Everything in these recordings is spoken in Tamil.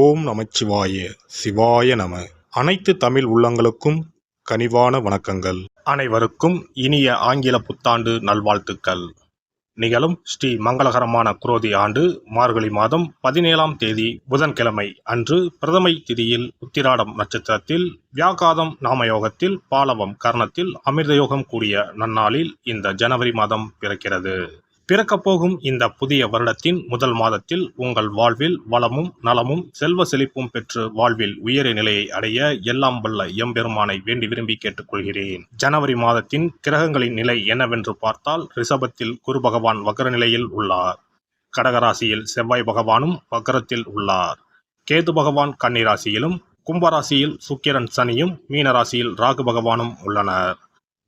ஓம் நமச்சிவாய சிவாய நம. அனைத்து தமிழ் உள்ளங்களுக்கும் கனிவான வணக்கங்கள். அனைவருக்கும் இனிய ஆங்கில புத்தாண்டு நல்வாழ்த்துக்கள். நிகழும் ஸ்ரீ மங்களகரமான குரோதி ஆண்டு மார்கழி மாதம் 17ஆம் தேதி புதன்கிழமை அன்று பிரதமை திதியில் உத்திராடம் நட்சத்திரத்தில் வியாகாதம் நாமயோகத்தில் பாலவம் கர்ணத்தில் அமிர்தயோகம் கூடிய நன்னாளில் இந்த ஜனவரி மாதம் பிறக்கிறது. பிறக்கப்போகும் இந்த புதிய வருடத்தின் முதல் மாதத்தில் உங்கள் வாழ்வில் வளமும் நலமும் செல்வ செழிப்பும் பெற்று வாழ்வில் உயரிய நிலையை அடைய எல்லாம் வல்ல எம்பெருமானை வேண்டி விரும்பி கேட்டுக்கொள்கிறேன். ஜனவரி மாதத்தின் கிரகங்களின் நிலை என்னவென்று பார்த்தால், ரிஷபத்தில் குரு பகவான் வக்ர நிலையில் உள்ளார். கடகராசியில் செவ்வாய் பகவானும் வக்ரத்தில் உள்ளார். கேது பகவான் கன்னிராசியிலும், கும்பராசியில் சுக்கிரன் சனியும், மீனராசியில் ராகு பகவானும் உள்ளனர்.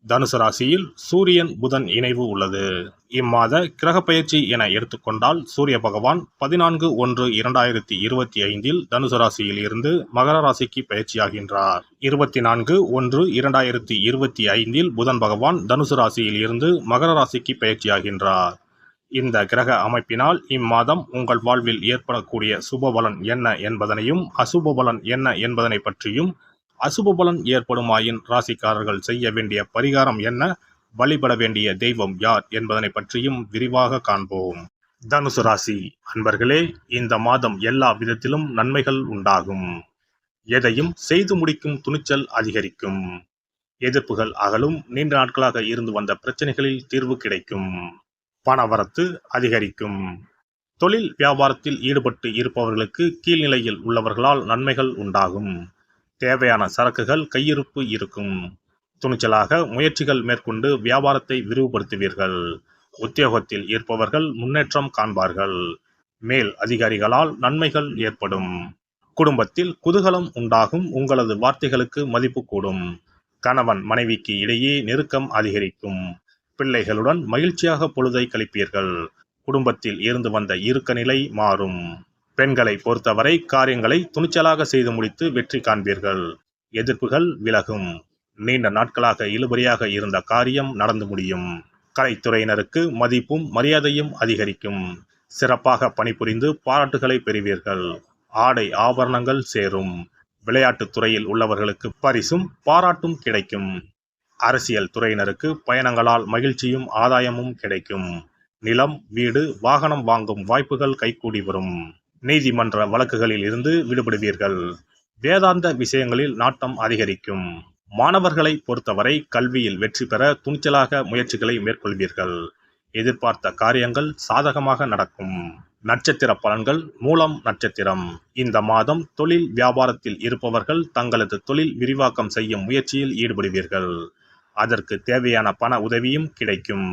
தனுசு ராசியில் சூரியன் புதன் இணைவு உள்ளது. இம்மாத கிரக பயிற்சி என எடுத்துக்கொண்டால், சூரிய பகவான் 14/1/2025 தனுசு ராசியில் இருந்து மகர ராசிக்கு பயிற்சியாகின்றார். 24/1/2025 புதன் பகவான் தனுசு ராசியில் இருந்து மகர ராசிக்கு பயிற்சியாகின்றார். இந்த கிரக அமைப்பினால் இம்மாதம் உங்கள் வாழ்வில் ஏற்படக்கூடிய சுபபலன் என்ன என்பதனையும், அசுப பலன் என்ன என்பதனை பற்றியும், அசுப பலன் ஏற்படுமாயின் ராசிக்காரர்கள் செய்ய வேண்டிய பரிகாரம் என்ன, வழிபட வேண்டிய தெய்வம் யார் என்பதனை பற்றியும் விரிவாக காண்போம். தனுசு ராசி அன்பர்களே, இந்த மாதம் எல்லா விதத்திலும் நன்மைகள் உண்டாகும். எதையும் செய்து முடிக்கும் துணிச்சல் அதிகரிக்கும். எதிர்ப்புகள் அகலும். நீண்ட நாட்களாக இருந்து வந்த பிரச்சனைகளில் தீர்வு கிடைக்கும். பணவரத்து அதிகரிக்கும். தொழில் வியாபாரத்தில் ஈடுபட்டு இருப்பவர்களுக்கு கீழ்நிலையில் உள்ளவர்களால் நன்மைகள் உண்டாகும். தேவையான சரக்குகள் கையிருப்பு இருக்கும். துணிச்சலாக முயற்சிகள் மேற்கொண்டு வியாபாரத்தை விரிவுபடுத்துவீர்கள். உத்தியோகத்தில் இருப்பவர்கள் முன்னேற்றம் காண்பார்கள். மேல் அதிகாரிகளால் நன்மைகள் ஏற்படும். குடும்பத்தில் குதூகலம் உண்டாகும். உங்களது வார்த்தைகளுக்கு மதிப்பு கூடும். கணவன் மனைவிக்கு இடையே நெருக்கம் அதிகரிக்கும். பிள்ளைகளுடன் மகிழ்ச்சியாக பொழுதை கழிப்பீர்கள். குடும்பத்தில் இருந்து வந்த இறுக்க நிலை மாறும். பெண்களை பொறுத்தவரை காரியங்களை துணிச்சலாக செய்து முடித்து வெற்றி காண்பீர்கள். எதிர்ப்புகள் விலகும். நீண்ட நாட்களாக இழுபறியாக இருந்த காரியம் நடந்து முடியும். கலைத்துறையினருக்கு மதிப்பும் மரியாதையும் அதிகரிக்கும். சிறப்பாக பணிபுரிந்து பாராட்டுகளை பெறுவீர்கள். ஆடை ஆபரணங்கள் சேரும். விளையாட்டுத் துறையில் உள்ளவர்களுக்கு பரிசும் பாராட்டும் கிடைக்கும். அரசியல் துறையினருக்கு பயணங்களால் மகிழ்ச்சியும் ஆதாயமும் கிடைக்கும். நிலம், வீடு, வாகனம் வாங்கும் வாய்ப்புகள் கைகூடி வரும். நீதிமன்ற வழக்குகளில் இருந்து விடுபடுவீர்கள். வேதாந்த விஷயங்களில் நாட்டம் அதிகரிக்கும். மாணவர்களை பொறுத்தவரை கல்வியில் வெற்றி பெற துணிச்சலாக முயற்சிகளை மேற்கொள்வீர்கள். எதிர்பார்த்த காரியங்கள் சாதகமாக நடக்கும். நட்சத்திர பலன்கள். மூலம் நட்சத்திரம். இந்த மாதம் தொழில் வியாபாரத்தில் இருப்பவர்கள் தங்களது தொழில் விரிவாக்கம் செய்யும் முயற்சியில் ஈடுபடுவீர்கள். அதற்கு தேவையான பண உதவியும் கிடைக்கும்.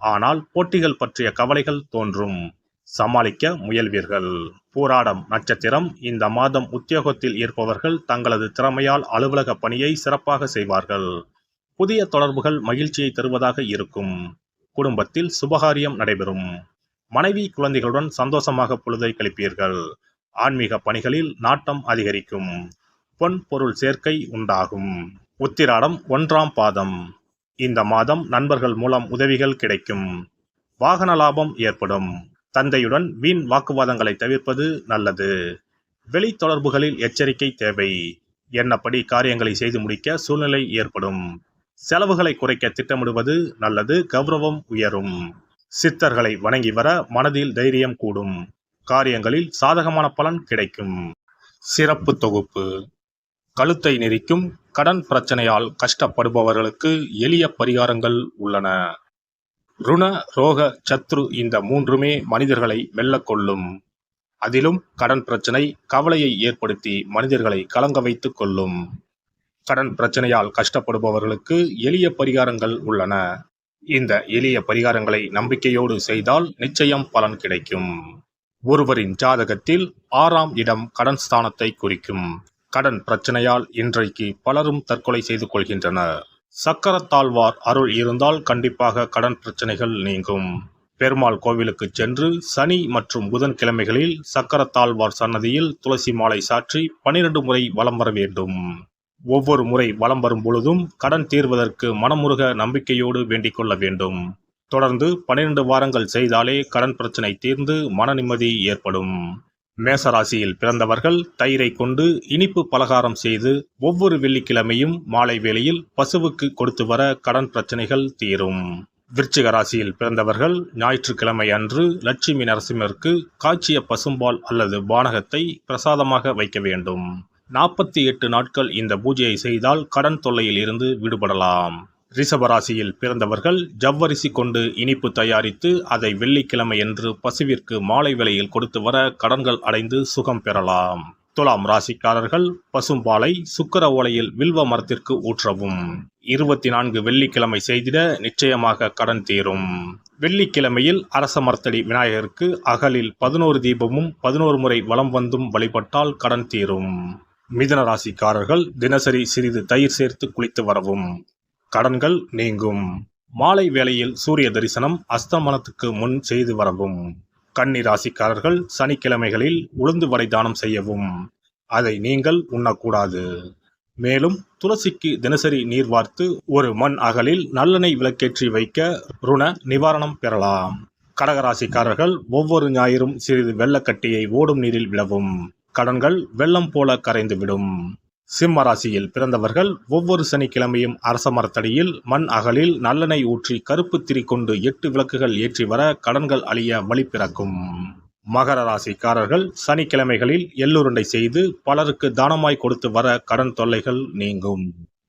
ஆனால் போட்டிகள் பற்றிய கவலைகள் தோன்றும். சமாளிக்க முயல்வீர்கள். பூராடம் நட்சத்திரம். இந்த மாதம் உத்தியோகத்தில் இருப்பவர்கள் தங்களது திறமையால் அலுவலக பணியை சிறப்பாக செய்வார்கள். புதிய தொடர்புகள் மகிழ்ச்சியை தருவதாக இருக்கும். குடும்பத்தில் சுபகாரியம் நடைபெறும். மனைவி குழந்தைகளுடன் சந்தோஷமாக பொழுதை கழிப்பீர்கள். ஆன்மீக பணிகளில் நாட்டம் அதிகரிக்கும். பொன் பொருள் சேர்க்கை உண்டாகும். உத்திராடம் 1ஆம் பாதம். இந்த மாதம் நண்பர்கள் மூலம் உதவிகள் கிடைக்கும். வாகன லாபம் ஏற்படும். தந்தையுடன் வீண் வாக்குவாதங்களை தவிர்ப்பது நல்லது. வெளி தொடர்புகளில் எச்சரிக்கை தேவை. எண்ணப்படி காரியங்களை செய்து முடிக்க சூழ்நிலை ஏற்படும். செலவுகளை குறைக்க திட்டமிடுவது நல்லது. கௌரவம் உயரும். சித்தர்களை வணங்கி வர மனதில் தைரியம் கூடும். காரியங்களில் சாதகமான பலன் கிடைக்கும். சிறப்பு தொகுப்பு. கழுத்தை நெரிக்கும் கடன் பிரச்சனையால் கஷ்டப்படுபவர்களுக்கு எளிய பரிகாரங்கள் உள்ளன. ருண, ரோக, சத்ரு இந்த மூன்றுமே மனிதர்களை வெல்லக்கொள்ளும். அதிலும் கடன் பிரச்சனை கவலையை ஏற்படுத்தி மனிதர்களை கலங்க வைத்துக் கொள்ளும். கடன் பிரச்சனையால் கஷ்டப்படுபவர்களுக்கு எளிய பரிகாரங்கள் உள்ளன. இந்த எளிய பரிகாரங்களை நம்பிக்கையோடு செய்தால் நிச்சயம் பலன் கிடைக்கும். ஒருவரின் ஜாதகத்தில் 6ஆம் இடம் கடன் ஸ்தானத்தை குறிக்கும். கடன் பிரச்சனையால் இன்றைக்கு பலரும் தற்கொலை செய்து கொள்கின்றனர். சக்கரத்தாழ்வார் அருள் இருந்தால் கண்டிப்பாக கடன் பிரச்சனைகள் நீங்கும். பெருமாள் கோவிலுக்கு சென்று சனி மற்றும் புதன் கிழமைகளில் சக்கரத்தாழ்வார் சன்னதியில் துளசி மாலை சாற்றி 12 முறை வலம் வர வேண்டும். ஒவ்வொரு முறை வலம் வரும் பொழுதும் கடன் தீர்வதற்கு மனமுருக நம்பிக்கையோடு வேண்டிக் கொள்ள வேண்டும். தொடர்ந்து 12 வாரங்கள் செய்தாலே கடன் பிரச்சனை தீர்ந்து மன நிம்மதி ஏற்படும். மேசராசியில் பிறந்தவர்கள் தயிரை கொண்டு இனிப்பு பலகாரம் செய்து ஒவ்வொரு வெள்ளிக்கிழமையும் மாலை வேளையில் பசுவுக்கு கொடுத்து வர கடன் பிரச்சனைகள் தீரும். விருச்சிக ராசியில் பிறந்தவர்கள் ஞாயிற்றுக்கிழமை அன்று லட்சுமி நரசிம்மருக்கு காய்ச்சிய பசும்பால் அல்லது பானகத்தை பிரசாதமாக வைக்க வேண்டும். 48 நாட்கள் இந்த பூஜையை செய்தால் கடன் தொல்லையில் இருந்து விடுபடலாம். ரிஷபராசியில் பிறந்தவர்கள் ஜவ்வரிசி கொண்டு இனிப்பு தயாரித்து அதை வெள்ளிக்கிழமையன்று பசுவிற்கு மாலை வேளையில் கொடுத்து வர கடன்கள் அடைந்து சுகம் பெறலாம். துலாம் ராசிக்காரர்கள் பசும்பாலை சுக்கிர ஓலையில் வில்வ மரத்திற்கு ஊற்றவும். 24 வெள்ளிக்கிழமை செய்திட நிச்சயமாக கடன் தீரும். வெள்ளிக்கிழமையில் அரச மரத்தடி விநாயகருக்கு அகலில் 11 தீபமும் 11 முறை வலம் வந்தும் வழிபட்டால் கடன் தீரும். மிதுன ராசிக்காரர்கள் தினசரி சிறிது தயிர் சேர்த்து குளித்து வரவும். கடன்கள் நீங்கும். மாலை வேளையில் சூரிய தரிசனம் அஸ்தமனத்துக்கு முன் செய்து வரவும். கன்னி ராசிக்காரர்கள் சனிக்கிழமைகளில் உளுந்து வடை தானம் செய்யவும். அதை நீங்கள் உண்ணக்கூடாது. மேலும் துளசிக்கு தினசரி நீர் வார்த்து ஒரு மண் அகலில் நல்லெண்ணெய் விளக்கேற்றி வைக்க ருண நிவாரணம் பெறலாம். கடகராசிக்காரர்கள் ஒவ்வொரு ஞாயிறும் சிறிது வெள்ளக்கட்டியை ஓடும் நீரில் விடவும். கடன்கள் வெள்ளம் போல கரைந்துவிடும். சிம்ம ராசியில் பிறந்தவர்கள் ஒவ்வொரு சனிக்கிழமையும் அரச மரத்தடியில் மண் அகலில் நல்லெண்ணெய் ஊற்றி கருப்பு திரி கொண்டு 8 விளக்குகள் ஏற்றி வர கடன்கள் அழிய வழி பிறக்கும். மகர ராசிக்காரர்கள் சனிக்கிழமைகளில் எள்ளுருண்டை செய்து பலருக்கு தானமாய் கொடுத்து வர கடன் தொல்லைகள் நீங்கும்.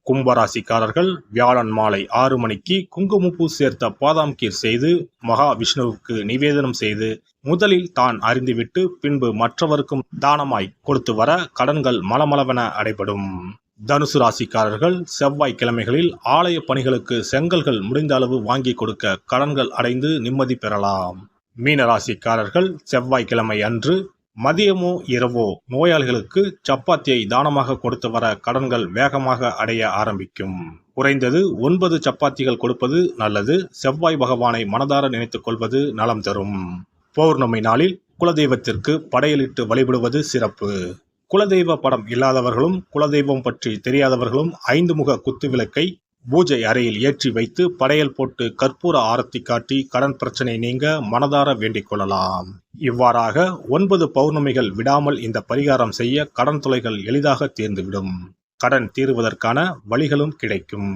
கும்பராசிக்காரர்கள் வியாழன் மாலை 6 மணிக்கு குங்குமப்பூ சேர்த்த பாதாம் கீர் செய்து மகா விஷ்ணுவுக்கு நிவேதனம் செய்து முதலில் தான் அறிந்துவிட்டு பின்பு மற்றவருக்கும் தானமாய் கொடுத்து வர கடன்கள் மலமளவென அடைபடும். தனுசு ராசிக்காரர்கள் செவ்வாய்க்கிழமைகளில் ஆலய பணிகளுக்கு செங்கல்கள் முடிந்த அளவு வாங்கி கொடுக்க கடன்கள் அடைந்து நிம்மதி பெறலாம். மீன ராசிக்காரர்கள் செவ்வாய்க்கிழமை அன்று மதியமோ இரவோ நோயாளிகளுக்கு சப்பாத்தியை தானமாக கொடுத்து வர கடன்கள் வேகமாக அடைய ஆரம்பிக்கும். குறைந்தது 9 சப்பாத்திகள் கொடுப்பது நல்லது. செவ்வாய் பகவானை மனதார நினைத்துக் கொள்வது நலம் தரும். பௌர்ணமி நாளில் குலதெய்வத்திற்கு படையலிட்டு வழிபடுவது சிறப்பு. குலதெய்வ படம் இல்லாதவர்களும் குலதெய்வம் பற்றி தெரியாதவர்களும் 5 முக குத்து விளக்கை பூஜை அறையில் ஏற்றி வைத்து படையல் போட்டு கற்பூர ஆரத்தி காட்டி கடன் பிரச்சனை நீங்க மனதார வேண்டிக் கொள்ளலாம். இவ்வாறாக 9 பௌர்ணமிகள் விடாமல் இந்த பரிகாரம் செய்ய கடன் தொல்லைகள் எளிதாக தீர்ந்துவிடும். கடன் தீருவதற்கான வழிகளும் கிடைக்கும்.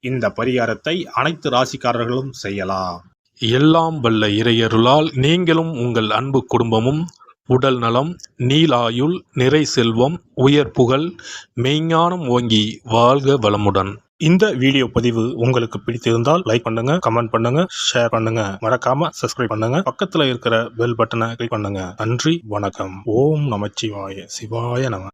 இந்த பரிகாரத்தை அனைத்து ராசிக்காரர்களும் செய்யலாம். எல்லாம் வல்ல இறையருளால் நீங்களும் உங்கள் அன்பு குடும்பமும் உடல் நலம், நீலாயுள், நிறை செல்வம், உயர் புகழ், மெய்ஞானம் ஓங்கி வாழ்க வளமுடன். இந்த வீடியோ பதிவு உங்களுக்கு பிடித்திருந்தால் லைக் பண்ணுங்க, கமெண்ட் பண்ணுங்க, ஷேர் பண்ணுங்க, மறக்காம சப்ஸ்கிரைப் பண்ணுங்க, பக்கத்துல இருக்கிற பெல் பட்டனை கிளிக் பண்ணுங்க. நன்றி, வணக்கம். ஓம் நமச்சிவாய. சிவாய நம.